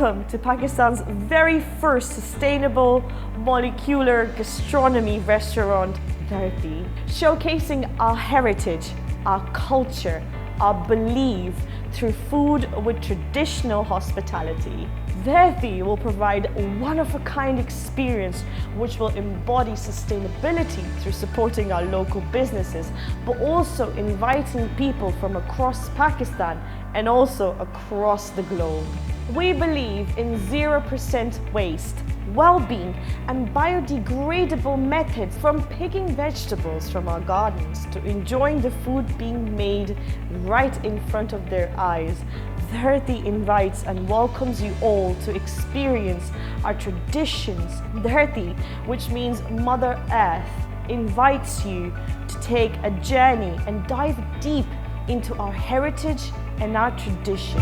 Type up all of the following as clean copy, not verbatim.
Welcome to Pakistan's very first sustainable molecular gastronomy restaurant, Dharti, showcasing our heritage, our culture, our belief through food with traditional hospitality. Dharti will provide a one-of-a-kind experience which will embody sustainability through supporting our local businesses, but also inviting people from across Pakistan and also across the globe. We believe in 0% waste, well-being and biodegradable methods, from picking vegetables from our gardens to enjoying the food being made right in front of their eyes. Dharti invites and welcomes you all to experience our traditions. Dharti, which means Mother Earth, invites you to take a journey and dive deep into our heritage and our traditions.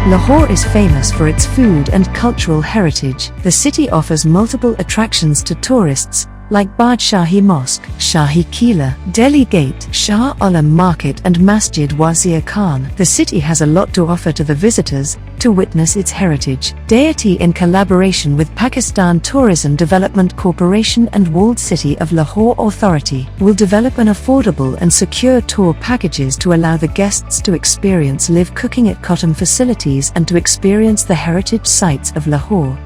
Lahore is famous for its food and cultural heritage. The city offers multiple attractions to tourists, like Badshahi Mosque, Shahi Qila, Delhi Gate, Shah Alam Market and Masjid Wazir Khan. The city has a lot to offer to the visitors to witness its heritage. Dharti, in collaboration with Pakistan Tourism Development Corporation and Walled City of Lahore Authority, will develop an affordable and secure tour packages to allow the guests to experience live cooking at COTHM facilities and to experience the heritage sites of Lahore.